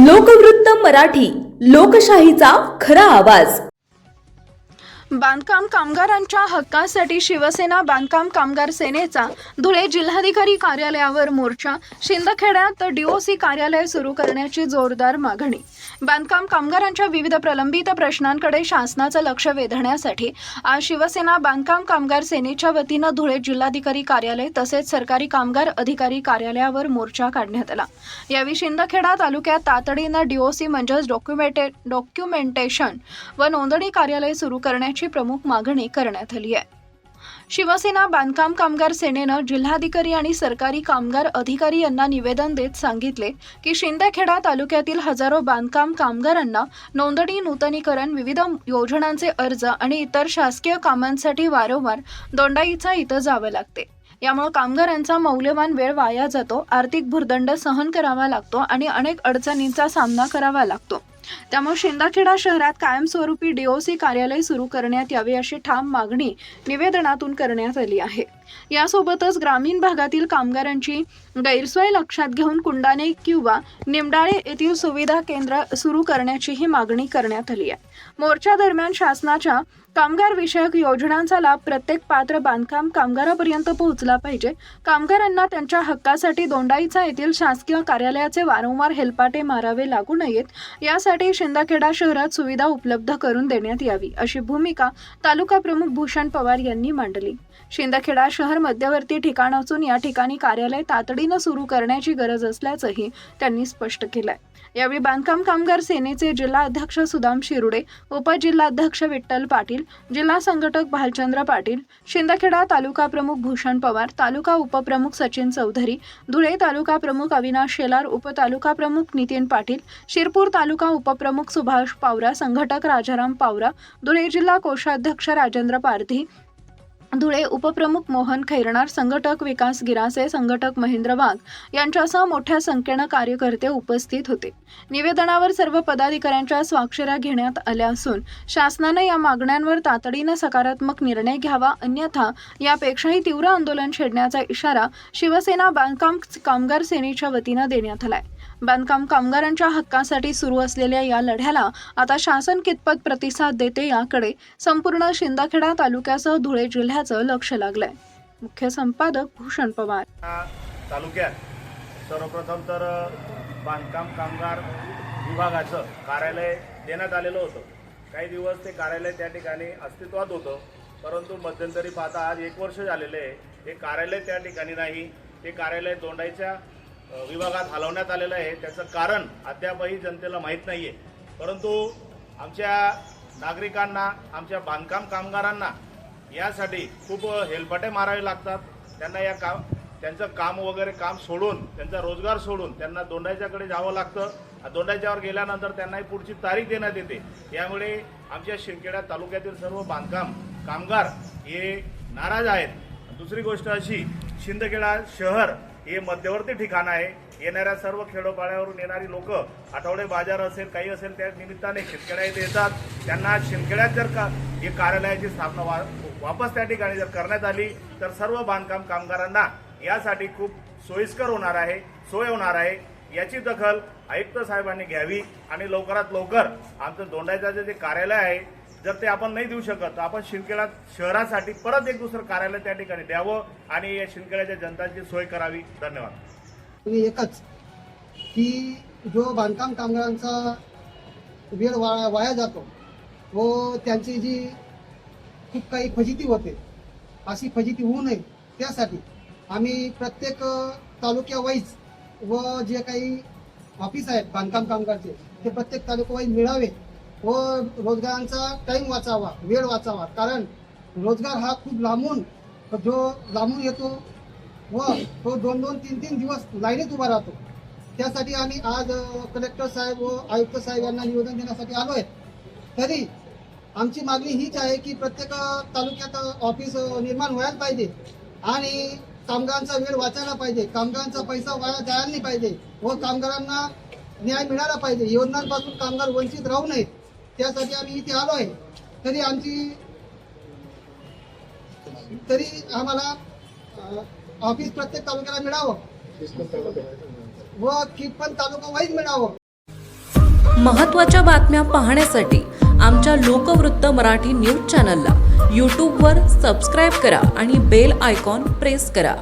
लोकवृत्त मराठी, लोकशाहीचा खरा आवाज। बांधकाम कामगारांच्या हक्कासाठी शिवसेना बांधकाम कामगार सेनेचा धुळे जिल्हाधिकारी कार्यालयावर मोर्चा। शिंदखेड्यात डीओसी कार्यालय सुरू करण्याची जोरदार मागणी। बांधकाम कामगारांच्या विविध प्रलंबित प्रश्नांकडे शासनाचं लक्ष वेधण्यासाठी आज शिवसेना बांधकाम कामगार सेनेच्या वतीनं धुळे जिल्हाधिकारी कार्यालय तसेच सरकारी कामगार अधिकारी कार्यालयावर मोर्चा काढण्यात आला। यावेळी शिंदखेडा तालुक्यात तातडीनं डीओसी म्हणजेच डॉक्युमेंटेशन व नोंदणी कार्यालय सुरू करण्याची प्रमुख मागणी करण्यात आली आहे। शिवसेना बांधकाम कामगार सेनेनं जिल्हाधिकारी आणि सरकारी कामगार अधिकारी यांना निवेदन देत सांगितले की शिंदखेडा तालुक्यातील हजारो बांधकाम कामगारांना नोंदणी, नूतनीकरण, विविध योजनांचे अर्ज आणि इतर शासकीय कामांसाठी वारंवार दोंडाईचा इथं जावं लागते। यामुळे कामगारांचा मौल्यवान वेळ वाया जातो, आर्थिक भुर्दंड सहन करावा लागतो आणि अनेक अडचणींचा सामना करावा लागतो। त्यामुळे शिंदखेडा शहरात कायमस्वरूपी डीओसी कार्यालय सुरू करण्यात यावे अशी ठाम मागणी निवेदनातून करण्यात आली आहे। यासोबतच ग्रामीण भागातील कामगारांची गैरसोय लक्षात घेऊन कुंडाणे किंवा निमडाळे येथील सुविधा केंद्र सुरू करण्याचीही मागणी करण्यात आली आहे। मोर्चा दरम्यान शासनाच्या कामगार विषयक योजनांचा लाभ प्रत्येक पात्र बांधकाम कामगारापर्यंत पोहोचला पाहिजे। कामगारांना त्यांच्या हक्कासाठी दोंडाईचा येथील शासकीय कार्यालयाचे वारंवार हेलपाटे मारावे लागू नयेत, यासाठी शिंदखेडा शहरात सुविधा उपलब्ध करून देण्यात यावी अशी भूमिका तालुका प्रमुख भूषण पवार यांनी मांडली। शिंदखेडा शहर मध्यवर्ती ठिकाण असून या ठिकाणी कार्यालय तातडीनं सुरू करण्याची गरज असल्याचंही त्यांनी स्पष्ट केलंय। यावेळी बांधकाम कामगार सेनेचे जिल्हा अध्यक्ष सुदाम शिरुडे, उपजिल्हाध्यक्ष विठ्ठल पाटील, जिल्हा संघटक भालचंद्र पाटील, शिंदखेडा तालुका प्रमुख भूषण पवार, तालुका उपप्रमुख सचिन चौधरी, धुळे तालुका प्रमुख अविनाश शेलार, उपतालुका प्रमुख नितीन पाटील, शिरपूर तालुका उपप्रमुख सुभाष पावरा, संघटक राजाराम पावरा, धुळे जिल्हा कोषाध्यक्ष राजेंद्र पारधी, धुळे उपप्रमुख मोहन खैरनार, संघटक विकास गिरासे, संघटक महेंद्र वाघ यांच्यासह मोठ्या संख्येनं कार्यकर्ते उपस्थित होते। निवेदनावर सर्व पदाधिकाऱ्यांच्या स्वाक्षऱ्या घेण्यात आल्या असून शासनानं या मागण्यांवर तातडीनं सकारात्मक निर्णय घ्यावा, अन्यथा यापेक्षाही तीव्र आंदोलन छेडण्याचा इशारा शिवसेना बांधकाम कामगार सेनेच्या वतीनं देण्यात आलाय। बांधकाम कामगारांच्या हक्कासाठी सुरू असलेल्या या लढ्याला आता शासन कितपत प्रतिसाद देते याकडे संपूर्ण शिंदखेडा तालुक्यासह धुळे जिल्ह्याचं लक्ष लागलंय। मुख्य संपादक भूषण पवार। तालुक्यात सर्वप्रथम तर बांधकाम कामगार विभागाचं कार्यालय देण्यात आलेलं होतं। काही दिवस ते कार्यालय त्या ठिकाणी अस्तित्वात होतं, परंतु मध्यंतरी पाहता आज 1 वर्ष झालेले आहे हे कार्यालय त्या ठिकाणी नाही। ते कार्यालय दोंडाईच्या विभागात हलवण्यात आलेलं आहे। त्याचं कारण अद्यापही जनतेला माहीत नाही आहे, परंतु आमच्या नागरिकांना, आमच्या बांधकाम कामगारांना यासाठी खूप हेलपाटे मारावे लागतात। त्यांना त्यांचं काम वगैरे काम सोडून, त्यांचा रोजगार सोडून त्यांना दोंडाईच्याकडे जावं लागतं। दोंडाईच्यावर गेल्यानंतर त्यांनाही पुढची तारीख देण्यात येते। यामुळे आमच्या शिंदखेडा तालुक्यातील सर्व बांधकाम कामगार हे नाराज आहेत। दुसरी गोष्ट अशी, शिंदखेडा शहर हे मध्यवर्ती ठिकाण आहे। येणाऱ्या सर्व खेडोपाड्यावरून येणारी लोक, आठवडे बाजार असेल काही असेल, त्या निमित्ताने शिंदखेडा येथे येतात। त्यांना शिंदखेड्यात जर का हे कार्यालयाची स्थापना वापस त्या ठिकाणी जर करण्यात आली तर सर्व बांधकाम कामगारांना यासाठी खूप सोयीस्कर होणार आहे, सोय होणार आहे। याची दखल आयुक्त साहेबांनी घ्यावी आणि लवकरात लवकर आमचं दोंडाईचं जे कार्यालय आहे, जर ते आपण नाही देऊ शकत तर आपण शिंदखेडा शहरासाठी परत एक दुसरं कार्यालय त्या ठिकाणी द्यावं आणि या शिंदखेड्याच्या जनताची सोय करावी। धन्यवाद। एकच की जो बांधकाम कामगारांचा वेळ वाया जातो व त्यांची जी खूप काही फजिती होते, अशी फजिती होऊ नये त्यासाठी आम्ही प्रत्येक तालुक्यावाईज व जे काही ऑफिस आहेत बांधकाम कामगारचे ते प्रत्येक तालुक्यावाईज मिळावे व रोजगारांचा टाईम वाचावा, वेळ वाचावा। कारण रोजगार हा खूप लांबून येतो व तो 2-2, 3-3 दिवस लाईनीत उभा राहतो। त्यासाठी आम्ही आज कलेक्टर साहेब व आयुक्त साहेब यांना निवेदन देण्यासाठी आलो आहे। तरी आमची मागणी हीच आहे की प्रत्येक तालुक्यात ऑफिस निर्माण व्हायला पाहिजे आणि कामगारांचा वेळ वाचायला पाहिजे, कामगारांचा पैसा वाया जायला नाही पाहिजे व कामगारांना न्याय मिळाला पाहिजे। योजनांपासून कामगार वंचित राहू नयेत, त्यासाठी आम्ही इथे आलो आहे। तरी आम्हाला ऑफिस प्रत्येक तालुक्याला मिळावं व कितपण तालुका वाईज मिळावं। महत्त्वाच्या बातम्या पाहण्यासाठी आमच्या लोकवृत्त मराठी न्यूज चॅनलला यूट्यूबवर सबस्क्राईब करा आणि बेल आयकॉन प्रेस करा.